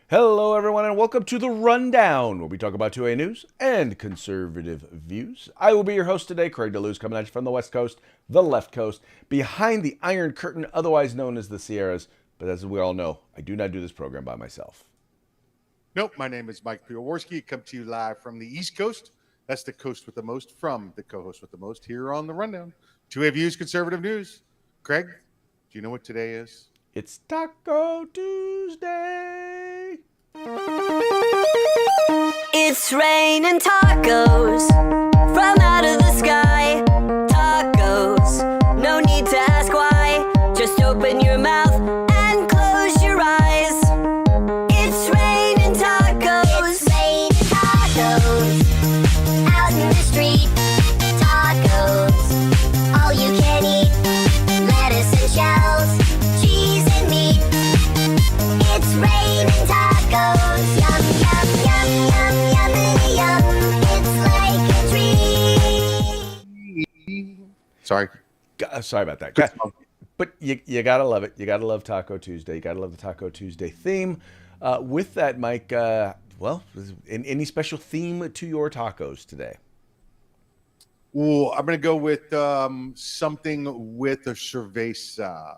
Hello, everyone, and welcome to the Rundown, where we talk about 2A news and conservative views. I will be your host today, Craig DeLuz, coming at you from the West Coast, the left coast, behind the Iron Curtain, otherwise known as the Sierras. But as we all know, I do not do this program by myself. Nope, my name is Mike Piowarski. I come to you live from the East Coast. That's the coast with the most from the co-host with the most here on the Rundown. 2A views, conservative news. Craig, do you know what today is? It's Taco Tuesday. It's raining tacos from out of the sky. Tacos, no need to ask why. Just open your mouth and close your eyes. It's raining tacos. It's raining tacos out in the street. Tacos, all you can eat. Lettuce and shells, cheese and meat. It's raining tacos. Yum, yum, yum, yum, yummity yum. It's like a treat. Sorry. Sorry about that. But you gotta love it. You gotta love Taco Tuesday. You gotta love the Taco Tuesday theme. With that, Mike, any special theme to your tacos today? Ooh, I'm going to go with something with a cerveza.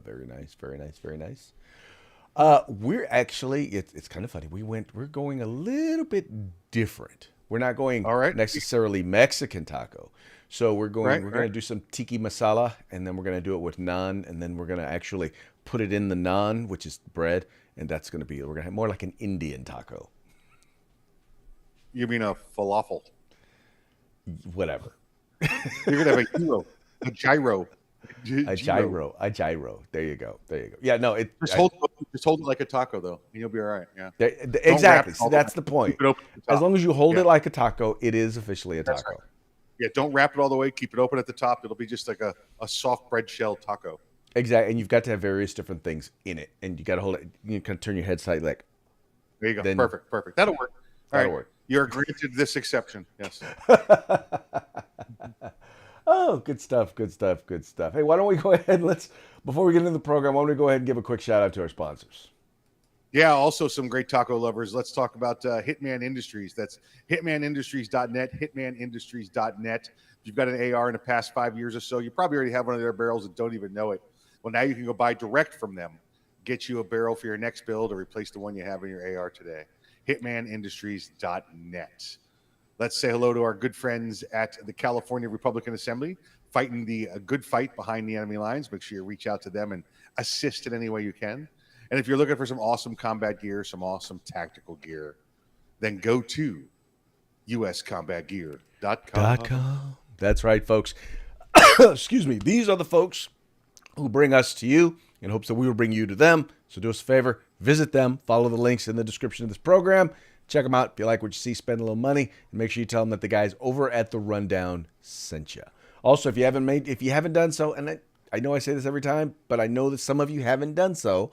Very nice, very nice, very nice. We're actually, it's kind of funny. We're going a little bit different. We're not going necessarily Mexican taco. So we're going to do some tiki masala, and then we're going to do it with naan, and then we're going to actually put it in the naan, which is bread, and we're going to have more like an Indian taco. You mean a falafel? Whatever. You're going to have a gyro. A gyro. There you go. Yeah, no, just hold it like a taco, though, and you'll be all right. Yeah, exactly. So that's the point. As long as you hold it like a taco, it is officially a taco. Right. Yeah, don't wrap it all the way. Keep it open at the top. It'll be just like a soft bread shell taco. Exactly, and you've got to have various different things in it, and you got to hold it. You kind of turn your head slightly like. There you go. Perfect. That'll work. That'll work. You're granted this exception. Yes. Oh, good stuff. Hey, why don't we go ahead and before we get into the program, why don't we go ahead and give a quick shout out to our sponsors? Yeah, also some great taco lovers. Let's talk about Hitman Industries. That's hitmanindustries.net, hitmanindustries.net. If you've got an AR in the past 5 years or so, you probably already have one of their barrels and don't even know it. Well, now you can go buy direct from them. Get you a barrel for your next build or replace the one you have in your AR today. hitmanindustries.net. Let's say hello to our good friends at the California Republican Assembly, fighting the good fight behind the enemy lines. Make sure you reach out to them and assist in any way you can. And if you're looking for some awesome combat gear, some awesome tactical gear, then go to uscombatgear.com. That's right, folks. Excuse me. These are the folks who bring us to you in hopes that we will bring you to them. So do us a favor, visit them, follow the links in the description of this program. Check them out. If you like what you see, spend a little money, and make sure you tell them that the guys over at the Rundown sent you. Also, if you haven't done so, and I know I say this every time, but I know that some of you haven't done so,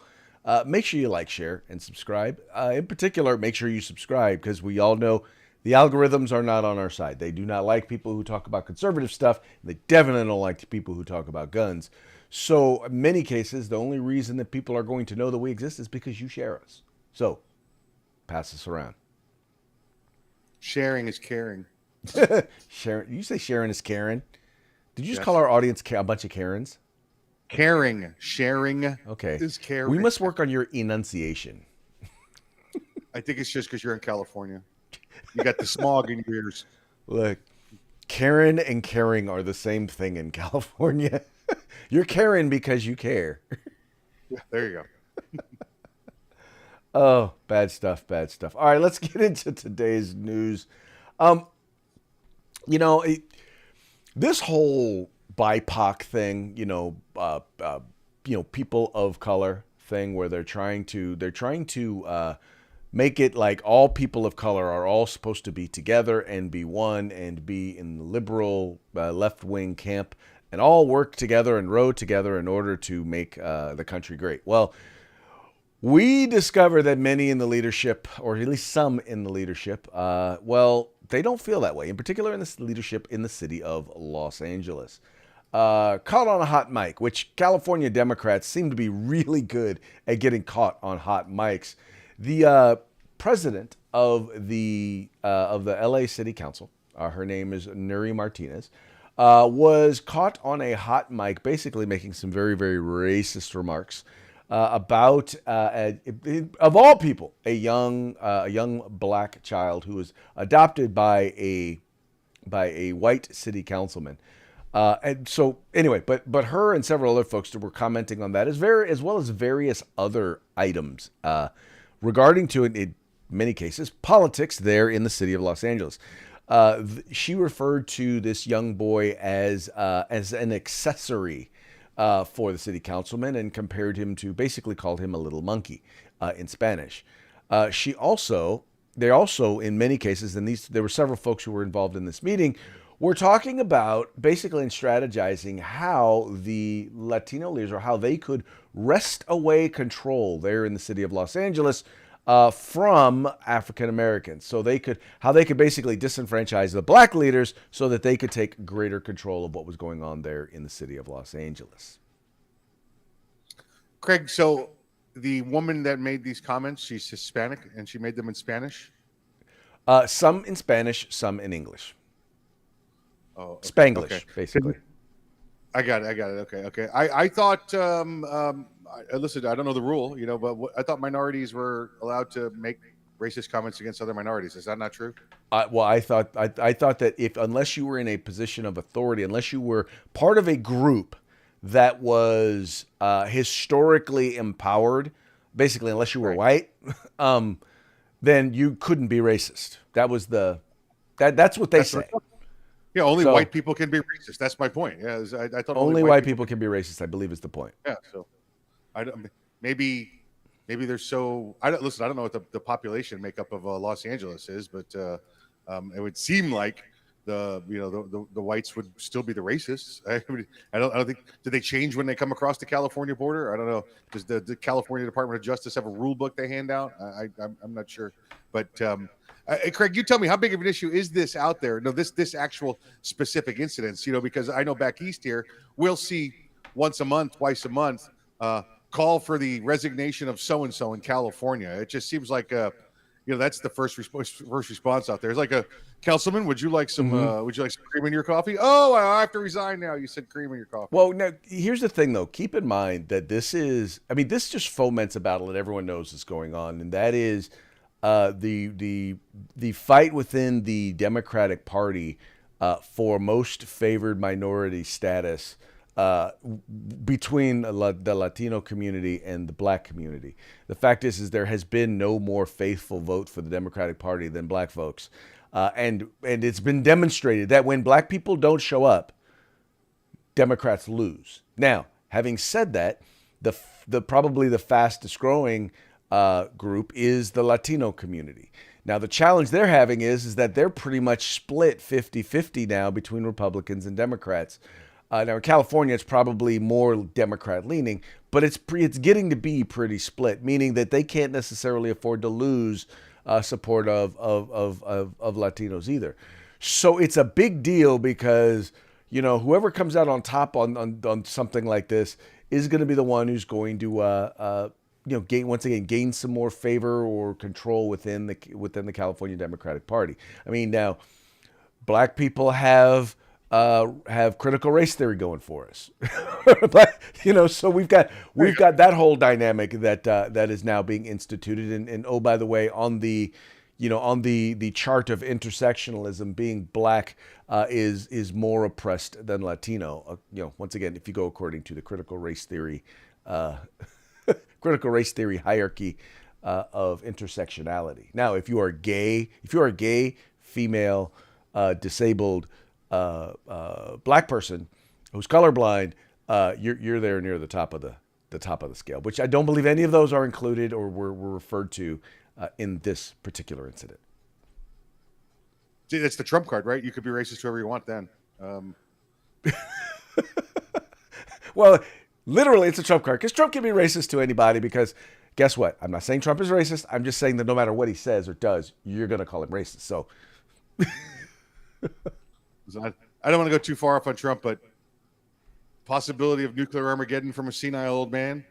make sure you like, share, and subscribe. In particular, make sure you subscribe, because we all know the algorithms are not on our side. They do not like people who talk about conservative stuff. And they definitely don't like people who talk about guns. So in many cases, the only reason that people are going to know that we exist is because you share us. So pass us around. Sharing is caring. Sharon, you say Sharon is Karen? Did you just call our audience a bunch of Karens? Caring, sharing is caring. We must work on your enunciation. I think it's just because you're in California. You got the smog in your ears. Look, Karen and caring are the same thing in California. You're Karen because you care. Yeah, there you go. Oh, bad stuff. All right, let's get into today's news. This whole BIPOC thing, people of color thing, where they're trying to make it like all people of color are all supposed to be together and be one and be in the liberal left-wing camp and all work together and row together in order to make the country great. Well, we discover that many in the leadership, or at least some in the leadership, they don't feel that way. In particular, in this leadership in the city of Los Angeles. caught on a hot mic, which California Democrats seem to be really good at getting caught on hot mics. The president of the LA City Council, her name is Nuri Martinez, was caught on a hot mic, basically making some very, very racist remarks about, of all people, a young black child who was adopted by a white city councilman. And so anyway, but her and several other folks were commenting on that as well as various other items regarding to, in many cases, politics there in the city of Los Angeles. She referred to this young boy as an accessory for the city councilman and compared him to, basically called him a little monkey in Spanish. They also in many cases, and there were several folks who were involved in this meeting, we're talking about basically and strategizing how the Latino leaders, or how they could wrest away control there in the city of Los Angeles from African Americans. So how they could basically disenfranchise the black leaders so that they could take greater control of what was going on there in the city of Los Angeles. Craig, so the woman that made these comments, she's Hispanic, and she made them in Spanish? Some in Spanish, some in English. Oh, okay. Spanglish, Okay. basically. I got it. Okay. I thought, listen, I don't know the rule, but I thought minorities were allowed to make racist comments against other minorities. Is that not true? Well, I thought that unless you were in a position of authority, unless you were part of a group that was historically empowered, basically, unless you were white, then you couldn't be racist. That's what they say. Yeah, only white people can be racist. That's my point. Yeah, I thought only white people can be racist, I believe, is the point. Yeah, so I don't. Maybe they're so. I don't listen. I don't know what the population makeup of Los Angeles is, but it would seem like the whites would still be the racists. I don't think. Do they change when they come across the California border? I don't know. Does the California Department of Justice have a rule book they hand out? I'm not sure, but. Craig, you tell me, how big of an issue is this out there? No, this actual specific incidents, because I know back east here, we'll see once a month, twice a month, call for the resignation of so-and-so in California. It just seems like, that's the first response out there. It's like councilman, would you like some cream in your coffee? Oh, I have to resign now. You said cream in your coffee. Well, now here's the thing though. Keep in mind that this just foments a battle that everyone knows is going on. And that is, the fight within the Democratic Party for most favored minority status between the Latino community and the black community. The fact is there has been no more faithful vote for the Democratic Party than black folks, and it's been demonstrated that when black people don't show up, Democrats lose. Now, having said that, the probably the fastest growing group is the Latino community. Now, the challenge they're having is that they're pretty much split 50-50 now between Republicans and Democrats. Now, in California, it's probably more Democrat leaning, but it's getting to be pretty split, meaning that they can't necessarily afford to lose support of Latinos either. So it's a big deal because, whoever comes out on top on something like this is going to be the one who's going to gain some more favor or control within the California Democratic Party. I mean, now black people have critical race theory going for us, but so we've got that whole dynamic that is now being instituted. And oh, by the way, on the chart of intersectionalism, being black is more oppressed than Latino. Once again, if you go according to the critical race theory. Critical race theory hierarchy of intersectionality. Now, if you are a gay, female, disabled, black person who's colorblind, you're there near the top of the scale. Which I don't believe any of those are included or were referred to in this particular incident. See, that's the trump card, right? You could be racist whoever you want. Then. Well. Literally, it's a Trump card because Trump can be racist to anybody because guess what? I'm not saying Trump is racist. I'm just saying that no matter what he says or does, you're going to call him racist. So I don't want to go too far off on Trump, but Possibility of nuclear Armageddon from a senile old man.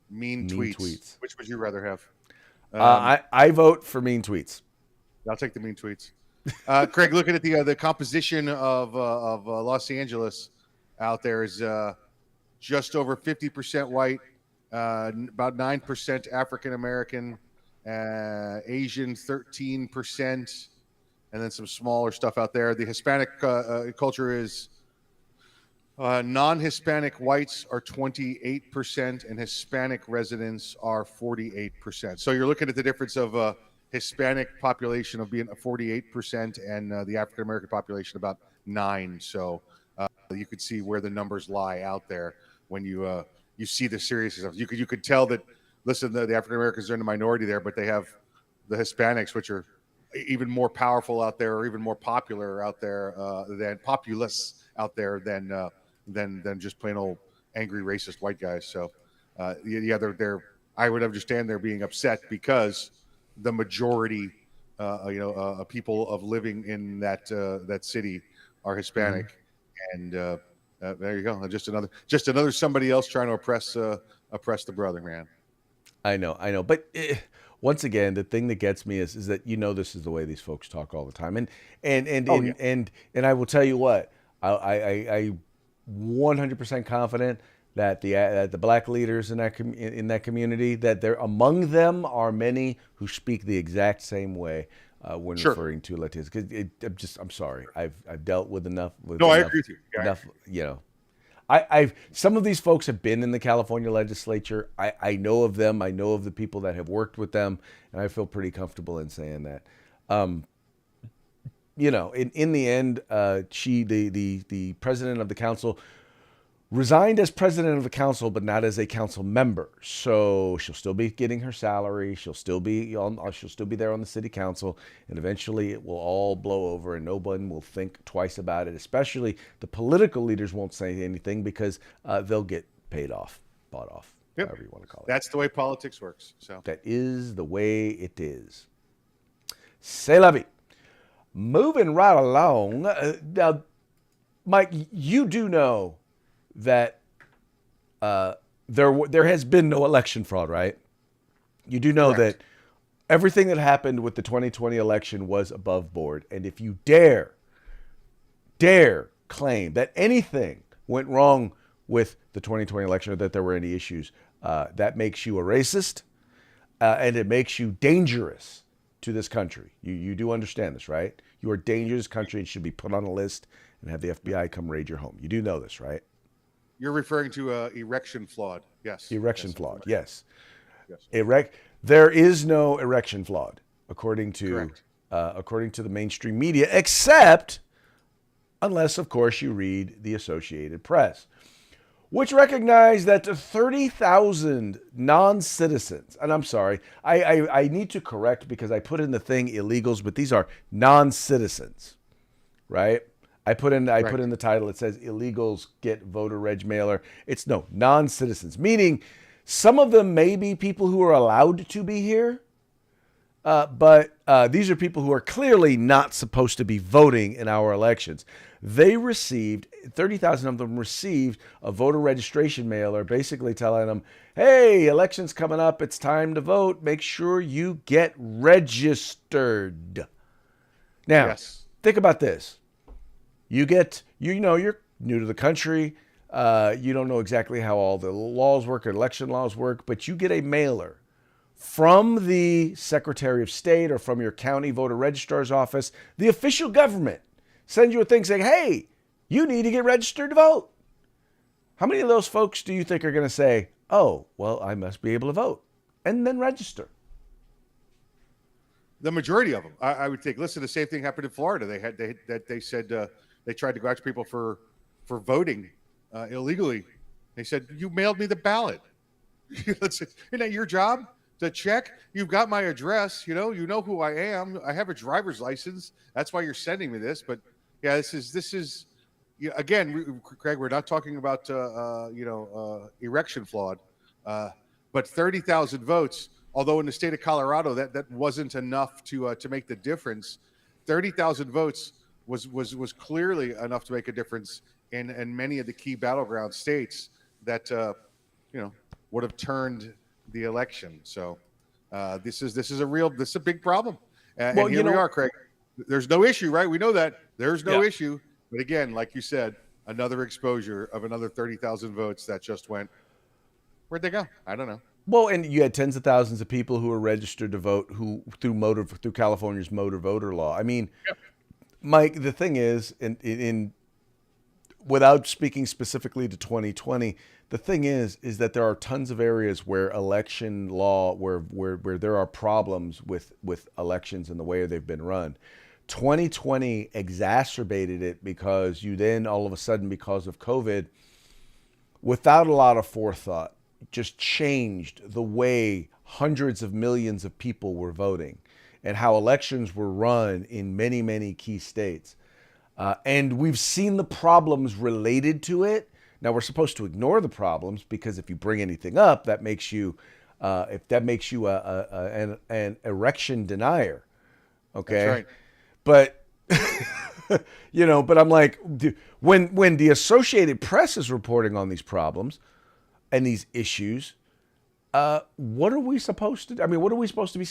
Mean Mean tweets. tweets. Which would you rather have? I vote for mean tweets. I'll take the mean tweets. Craig, looking at the composition of Los Angeles out there is just over 50% white, about 9% African American, Asian 13%, and then some smaller stuff out there. The Hispanic culture is non-Hispanic whites are 28%, and Hispanic residents are 48%. So you're looking at the difference of Hispanic population of being 48% and the African American population about 9%. So you could see where the numbers lie out there when you see the seriousness of it. You could tell that. Listen, the African Americans are in the minority there, but they have the Hispanics, which are even more powerful out there, or even more popular out there than populous out there than just plain old angry racist white guys. So yeah, they're I would understand they're being upset because the majority people of living in that city are Hispanic, and there you go. Just another somebody else trying to oppress the brother, man. I know. But once again, the thing that gets me is that this is the way these folks talk all the time, and I will tell you what, I 100% confident that the black leaders in that community, that there among them are many who speak the exact same way when referring to Latinos. Because I'm sorry, I've dealt with enough. I agree with you. Yeah, enough, I've some of these folks have been in the California legislature. I know of them. I know of the people that have worked with them, and I feel pretty comfortable in saying that. In the end, the president of the council resigned as president of the council, but not as a council member. So she'll still be getting her salary. She'll still be there on the city council, and eventually it will all blow over, and no one will think twice about it. Especially the political leaders won't say anything because they'll get bought off, however you want to call it. That's the way politics works. So that is the way it is. C'est la vie. Moving right along. Now, Mike, you do know that there has been no election fraud, right? You do know Correct. that everything that happened with the 2020 election was above board. And if you dare claim that anything went wrong with the 2020 election or that there were any issues, that makes you a racist, and it makes you dangerous to this country. You do understand this, right? You are a dangerous country and should be put on a list and have the FBI come raid your home. You do know this, right? You're referring to erection flawed. Yes. Erection flawed. Yes. Yes. There is no erection flawed, according to the mainstream media, except unless, of course, you read the Associated Press, which recognized that 30,000 non-citizens, and I'm sorry, I need to correct because I put in the thing illegals, but these are non-citizens, right? I put in the title, it says illegals get voter reg mailer. It's non-citizens, meaning some of them may be people who are allowed to be here, but these are people who are clearly not supposed to be voting in our elections. 30,000 of them received a voter registration mailer basically telling them, hey, election's coming up, it's time to vote, make sure you get registered. Now, Think about this. You're new to the country. You don't know exactly how all the laws work, election laws work, but you get a mailer from the Secretary of State or from your county voter registrar's office. The official government sends you a thing saying, hey, you need to get registered to vote. How many of those folks do you think are going to say, oh, well, I must be able to vote, and then register? The majority of them, I would think. Listen, the same thing happened in Florida. They said they tried to go after people for voting illegally. They said, you mailed me the ballot. Isn't that your job to check? You've got my address. You know who I am. I have a driver's license. That's why you're sending me this. But yeah, this is again, Craig, we're not talking about erection flawed, but 30,000 votes. Although in the state of Colorado that wasn't enough to make the difference. 30,000 votes was clearly enough to make a difference in many of the key battleground states that would have turned the election. So this is a big problem. Well, and here we are, Craig. There's no issue, right? We know that there's no issue, but again, like you said, another exposure of another 30,000 votes that just went. Where'd they go? I don't know. Well, and you had tens of thousands of people who were registered to vote who through California's motor voter law. I mean, Mike, the thing is, in without speaking specifically to 2020, the thing is that there are tons of areas where election law, where there are problems with elections and the way they've been run. 2020 exacerbated it because you then all of a sudden, because of COVID, without a lot of forethought, just changed the way hundreds of millions of people were voting and how elections were run in many, many key states. And we've seen the problems related to it. Now, we're supposed to ignore the problems because if you bring anything up, that makes you, an erection denier. Okay. That's right. But, but I'm like, when the Associated Press is reporting on these problems and these issues, what are we supposed to do? I mean, what are we supposed to be,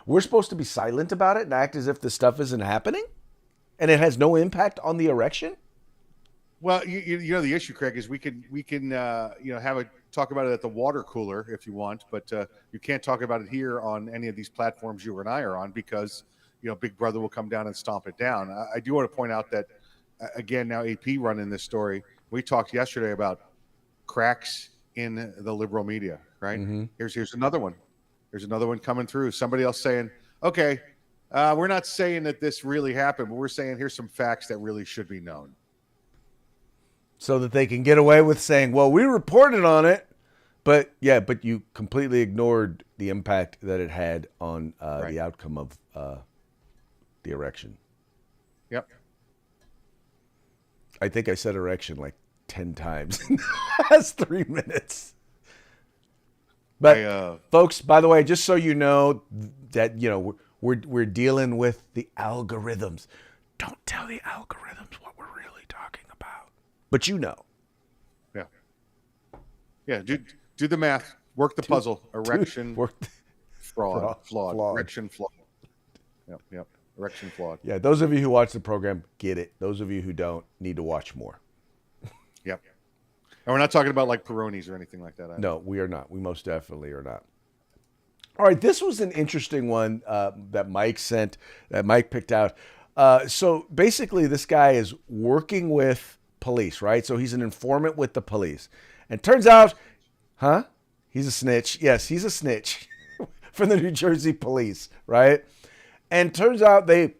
we're supposed to be silent about it and act as if this stuff isn't happening and it has no impact on the erection? Well, you know the issue, Craig, is we can talk about it at the water cooler if you want, but you can't talk about it here on any of these platforms you and I are on because Big Brother will come down and stomp it down. I do want to point out that again, now AP running this story. We talked yesterday about cracks in the liberal media, right? Mm-hmm. Here's another one. There's another one coming through. Somebody else saying, okay, we're not saying that this really happened, but we're saying here's some facts that really should be known. So that they can get away with saying, well, we reported on it, but you completely ignored the impact that it had on the outcome of the erection. Yep. I think I said erection like 10 times in the last 3 minutes. But folks, by the way, just so you know that we're dealing with the algorithms. Don't tell the algorithms what we're really talking about. But Yeah. Yeah, do the math, work the puzzle. Erection flawed. Erection flawed. Yep. Erection flawed. Yeah, those of you who watch the program get it. Those of you who don't need to watch more. Yep. And we're not talking about like Peronis or anything like that either. No, we are not. We most definitely are not. All right, this was an interesting one that Mike picked out. So basically, this guy is working with police, right? So he's an informant with the police. And turns out, he's a snitch. Yes, he's a snitch for the New Jersey police, right? And turns out the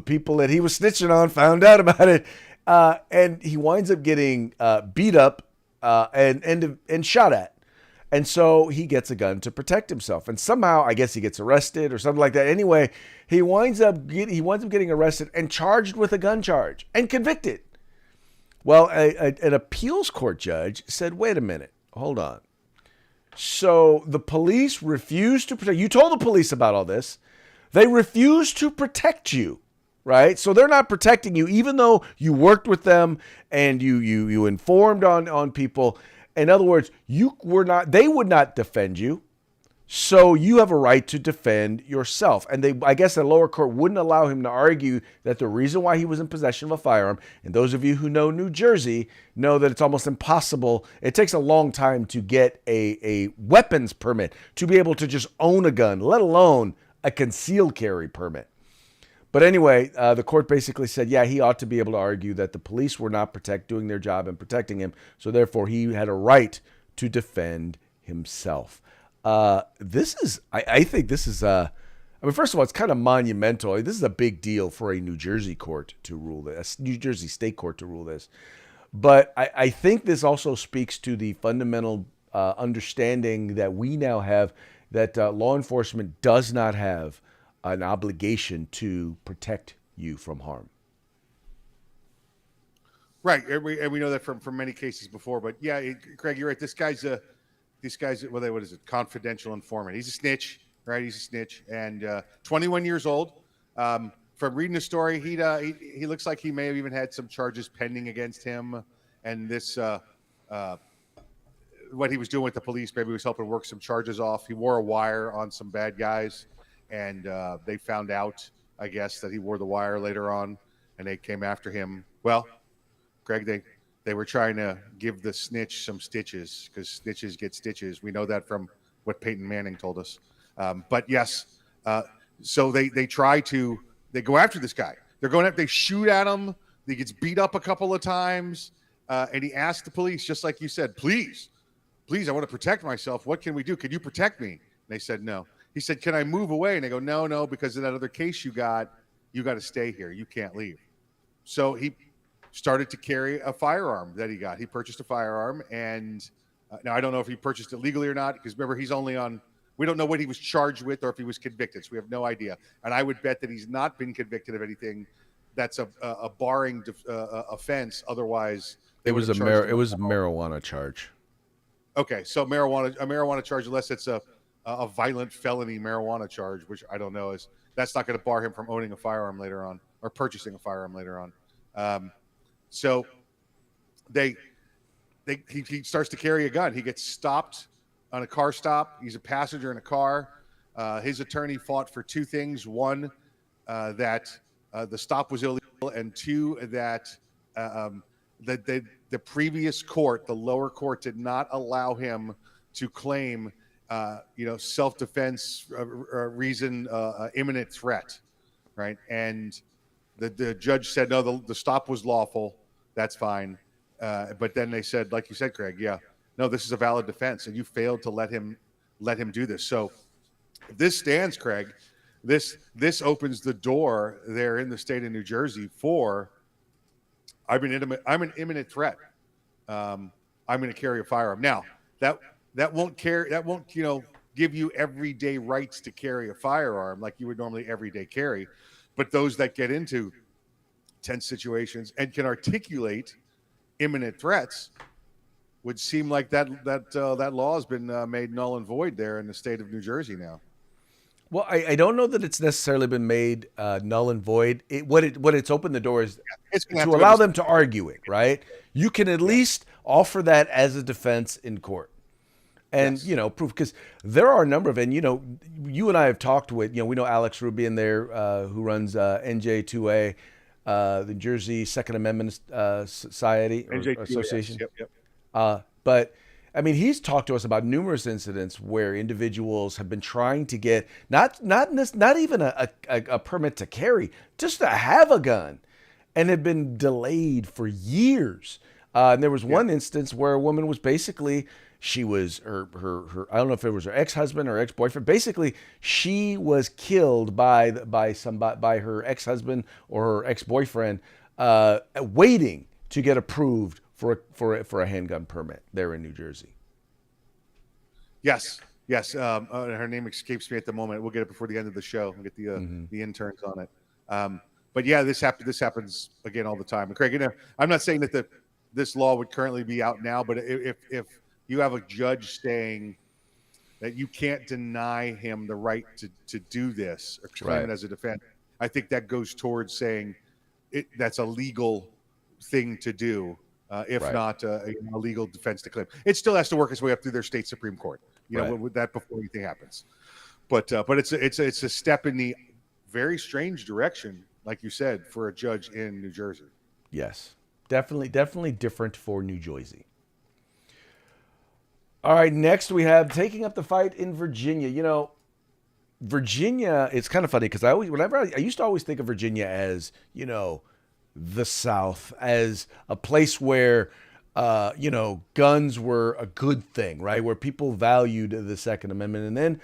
people that he was snitching on found out about it. And he winds up getting beat up and shot at. And so he gets a gun to protect himself. And somehow, I guess he gets arrested or something like that. Anyway, he winds up getting arrested and charged with a gun charge and convicted. Well, an appeals court judge said, wait a minute, hold on. So the police refused to protect you. Told the police about all this. They refused to protect you, right? So they're not protecting you, even though you worked with them and you informed on people. In other words, they would not defend you. So you have a right to defend yourself. And I guess the lower court wouldn't allow him to argue that the reason why he was in possession of a firearm, and those of you who know New Jersey know that it's almost impossible. It takes a long time to get a weapons permit to be able to just own a gun, let alone a concealed carry permit. But anyway, the court basically said, he ought to be able to argue that the police were not doing their job and protecting him. So therefore, he had a right to defend himself. I think this is, first of all, it's kind of monumental. This is a big deal for a New Jersey court to rule this, New Jersey state court to rule this. But I think this also speaks to the fundamental understanding that we now have that law enforcement does not have an obligation to protect you from harm. Right, and we know that from many cases before. But Craig, you're right. This guy's what is it? Confidential informant. He's a snitch, right? He's a snitch, and 21 years old. from reading the story, he looks like he may have even had some charges pending against him, and this what he was doing with the police, maybe he was helping work some charges off. He wore a wire on some bad guys, and they found out, I guess, that he wore the wire later on, and they came after him. Well, Greg, they were trying to give the snitch some stitches because snitches get stitches. We know that from what Peyton Manning told us. But yes, so they go after this guy. They shoot at him. He gets beat up a couple of times, and he asked the police, just like you said, please, I want to protect myself. What can we do? Can you protect me? And they said no. He said, can I move away? And they go, no, because of that other case you got to stay here. You can't leave. So he started to carry a firearm that he got. He purchased a firearm, and now I don't know if he purchased it legally or not, because remember, we don't know what he was charged with or if he was convicted, so we have no idea. And I would bet that he's not been convicted of anything that's a barring offense. Otherwise, it was a marijuana charge. Okay, so a marijuana charge, unless it's a violent felony marijuana charge, which I don't know, that's not going to bar him from owning a firearm later on or purchasing a firearm later on. So he starts to carry a gun. He gets stopped on a car stop. He's a passenger in a car. His attorney fought for two things: one, that the stop was illegal, and two, that the previous court, the lower court, did not allow him to claim, self-defense reason, imminent threat, right? And the judge said, no, the stop was lawful. That's fine. But then they said, like you said, Craig, no, this is a valid defense, and you failed to let him do this. So if this stands, Craig, this opens the door there in the state of New Jersey for I'm an imminent threat. I'm going to carry a firearm. Now that won't give you everyday rights to carry a firearm like you would normally everyday carry, but those that get into tense situations and can articulate imminent threats would seem like that law has been made null and void there in the state of New Jersey now. Well, I don't know that it's necessarily been made null and void. What it's opened the door is to allow them to argue it, right? You can at least offer that as a defense in court. And, proof, because there are a number of, and, you and I have talked with, we know Alex Rubin there, who runs NJ2A, the Jersey Second Amendment Society or Association. Yep. But I mean, he's talked to us about numerous incidents where individuals have been trying to get not even a permit to carry, just to have a gun, and have been delayed for years. And there was one instance where a woman was basically, she was her I don't know if it was her ex-husband or ex-boyfriend. Basically, she was killed by her ex-husband or her ex-boyfriend, waiting to get approved for a handgun permit there in New Jersey. Yes. Her name escapes me at the moment. We'll get it before the end of the show. We'll get the interns on it. But yeah, this happens again all the time. And Craig, I'm not saying that this law would currently be out now, but if you have a judge saying that you can't deny him the right to do this or claim it as a defense, I think that goes towards saying that's a legal thing to do. If not a legal defense to claim, it still has to work its way up through their state Supreme Court. With that before anything happens. But it's a step in the very strange direction, like you said, for a judge in New Jersey. Yes, definitely different for New Jersey. All right, next we have taking up the fight in Virginia. Virginia, it's kind of funny because I used to always think of Virginia as, the South, as a place where, guns were a good thing, right? Where people valued the Second Amendment. And then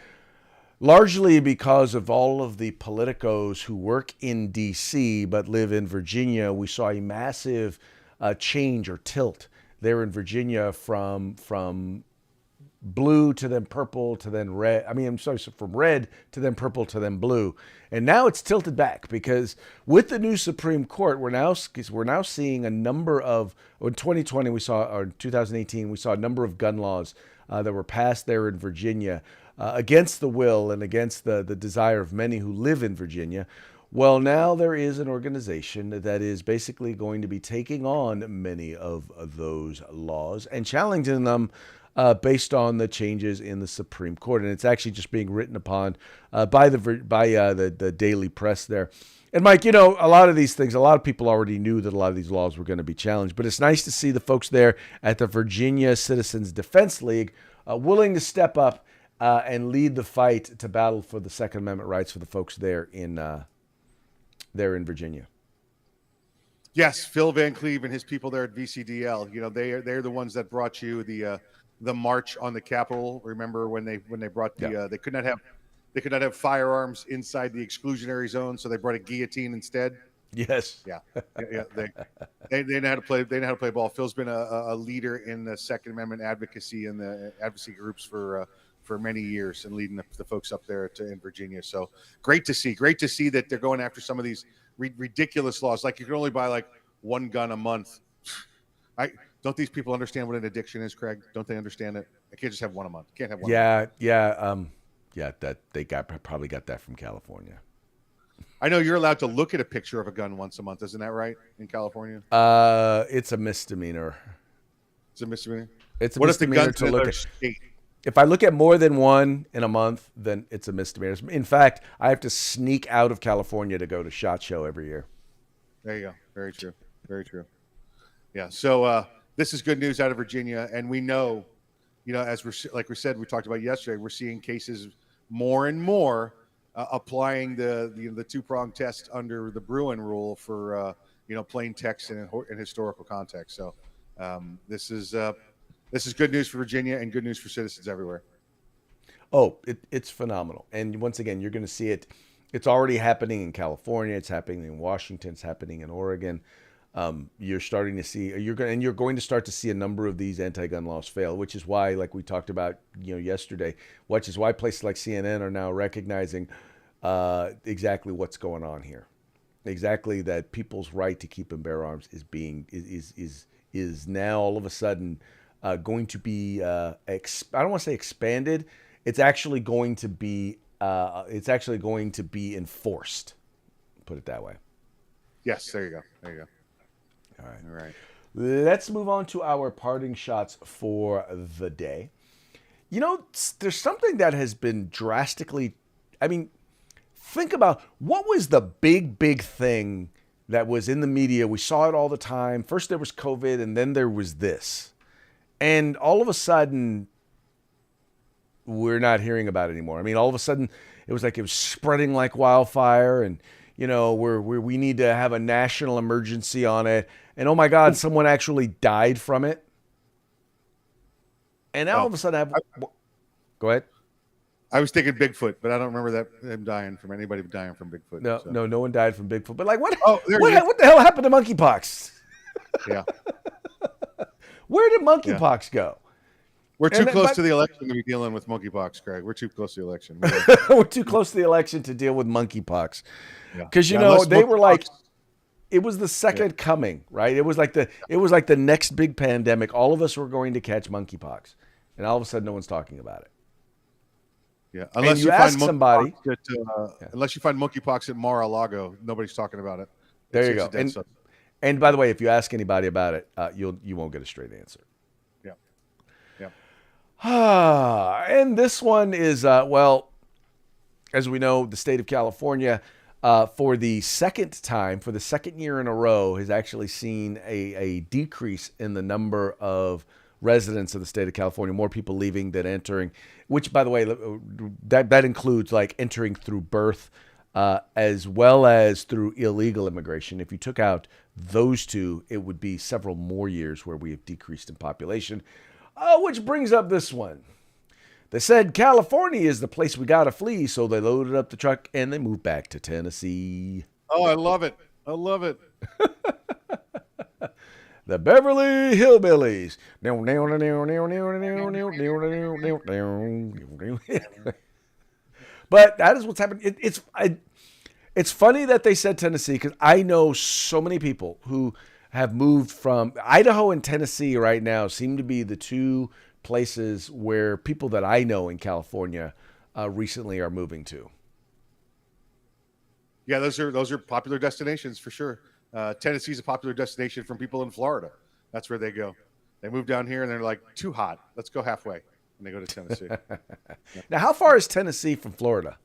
largely because of all of the politicos who work in D.C. but live in Virginia, we saw a massive change or tilt there in Virginia from blue to then purple to then red. From red to then purple to then blue. And now it's tilted back because with the new Supreme Court, we're now seeing a number of, in 2020 or 2018, we saw a number of gun laws that were passed there in Virginia against the will and against the desire of many who live in Virginia, Well, now there is an organization that is basically going to be taking on many of those laws and challenging them based on the changes in the Supreme Court, and it's actually just being written upon by the daily press there. And Mike, a lot of these things, a lot of people already knew that a lot of these laws were going to be challenged, but it's nice to see the folks there at the Virginia Citizens Defense League willing to step up and lead the fight to battle for the Second Amendment rights for the folks there in Virginia. Yes, Phil Van Cleve and his people there at VCDL. They're the ones that brought you the march on the Capitol. Remember when they brought they could not have firearms inside the exclusionary zone, so they brought a guillotine instead. Yes. Yeah. They know how to play. They know how to play ball. Phil's been a leader in the Second Amendment advocacy and the advocacy groups for many years and leading the folks up there in Virginia. So great to see that they're going after some of these ridiculous laws. Like you can only buy like one gun a month. Don't these people understand what an addiction is, Craig? Don't they understand it? I can't just have one a month. Can't have one. That they probably got that from California. I know you're allowed to look at a picture of a gun once a month. Isn't that right in California? It's a misdemeanor. It's a misdemeanor. It's a what misdemeanor if the to look at. state? If I look at more than one in a month, then it's a misdemeanor. In fact, I have to sneak out of California to go to SHOT Show every year. There you go. Very true. Very true. Yeah. So this is good news out of Virginia, and we know, as we said, we talked about yesterday, we're seeing cases more and more applying the two-pronged test under the Bruin rule for plain text and historical context. So this is good news for Virginia and good news for citizens everywhere. Oh, it's phenomenal. And once again, you're going to see it. It's already happening in California. It's happening in Washington. It's happening in Oregon. You're starting to see, you're going to start to see a number of these anti-gun laws fail, which is why, like we talked about, yesterday, which is why places like CNN are now recognizing exactly what's going on here. Exactly that people's right to keep and bear arms is now all of a sudden going to be I don't want to say expanded. It's actually going to be enforced. Put it that way. Yes, there you go. All All right. Let's move on to our parting shots for the day. There's something that has been drastically. I mean, think about what was the big thing that was in the media. We saw it all the time. First there was COVID, and then there was this. And all of a sudden, we're not hearing about it anymore. I mean, all of a sudden, it was spreading like wildfire, and we need to have a national emergency on it. And oh my God, someone actually died from it. And now all of a sudden, go ahead. I was thinking Bigfoot, but I don't remember anybody dying from Bigfoot. No one died from Bigfoot. But what the hell happened to monkeypox? Yeah. Where did monkeypox go? We're too close to the election to be dealing with monkeypox, Craig. We're too close to the election. We're too close to the election to deal with monkeypox. Because they were like, it was the second coming, right? It was like the next big pandemic. All of us were going to catch monkeypox, and all of a sudden, no one's talking about it. Yeah, unless you find somebody, unless you find monkeypox at Mar-a-Lago, nobody's talking about it. There you go. And by the way, if you ask anybody about it, you won't get a straight answer. And this one is, as we know, the state of California, for the second year in a row, has actually seen a decrease in the number of residents of the state of California, more people leaving than entering, which, by the way, that includes like entering through birth, as well as through illegal immigration. If you took out those two, it would be several more years where we have decreased in population. Which brings up this one. They said California is the place we gotta flee, so they loaded up the truck and they moved back to Tennessee. Oh, I love it. The Beverly Hillbillies. But that is what's happening. It's funny that they said Tennessee, because I know so many people who have moved from Idaho and Tennessee right now seem to be the two places where people that I know in California recently are moving to. Yeah, those are popular destinations for sure. Tennessee's a popular destination from people in Florida. That's where they go. They move down here and they're like, too hot. Let's go halfway. And they go to Tennessee. Now, how far is Tennessee from Florida?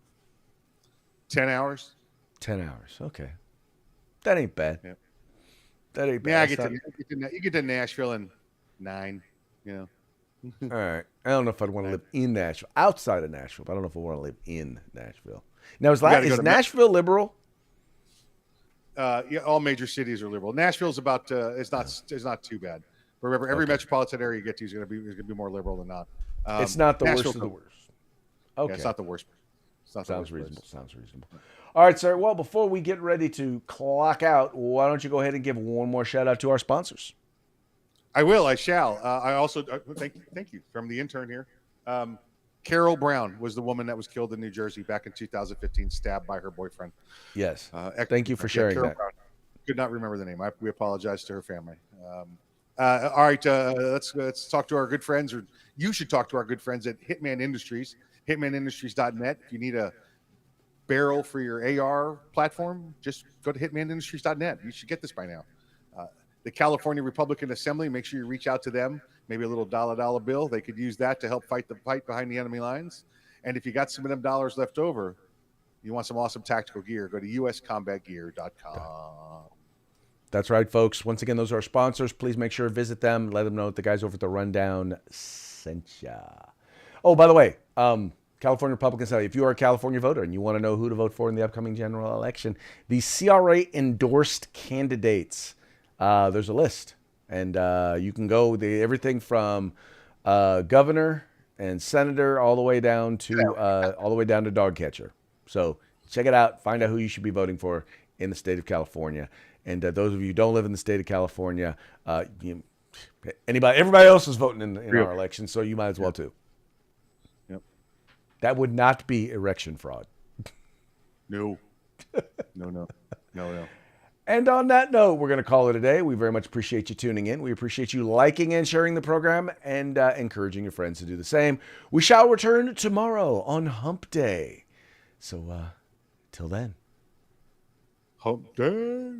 10 hours. 10 hours. Okay. That ain't bad. Yeah. That ain't bad. Yeah, That's you get to Nashville in 9. You know, all right. I don't know if I'd want to live in Nashville. Outside of Nashville, but I don't know if I want to live in Nashville. Now, is gotta go to Nashville liberal? yeah, all major cities are liberal. Nashville's about it's not too bad. But remember, every metropolitan area you get to is going to be more liberal than not. It's not the worst Nashville's of the worst. Okay. Yeah, it's not the worst. It's not the Sounds worst reasonable. place. Sounds reasonable. All right, sir. Well, before we get ready to clock out, why don't you go ahead and give one more shout out to our sponsors? I will. I shall. I also thank you from the intern here. Carol Brown was the woman that was killed in New Jersey back in 2015, stabbed by her boyfriend. Yes. Thank you for sharing Carol that. Brown. Could not remember the name. We apologize to her family. All right, let's talk to our good friends, or you should talk to our good friends at Hitman Industries, hitmanindustries.net. If you need a barrel for your AR platform, just go to hitmanindustries.net. You should get this by now. The California Republican Assembly, make sure you reach out to them. Maybe a little dollar bill. They could use that to help fight the fight behind the enemy lines. And if you got some of them dollars left over, you want some awesome tactical gear, go to uscombatgear.com. That's right, folks. Once again, those are our sponsors. Please make sure to visit them. Let them know that the guys over at the Rundown sent ya. Oh, by the way, California Republicans, if you are a California voter and you want to know who to vote for in the upcoming general election, the CRA endorsed candidates, there's a list. And you can go everything from governor and senator all the way down to dog catcher. So check it out. Find out who you should be voting for in the state of California. And those of you who don't live in the state of California, everybody else is voting in our election, so you might as well too. Yep. That would not be election fraud. No. No. And on that note, we're going to call it a day. We very much appreciate you tuning in. We appreciate you liking and sharing the program and encouraging your friends to do the same. We shall return tomorrow on Hump Day. So, till then. Hump day.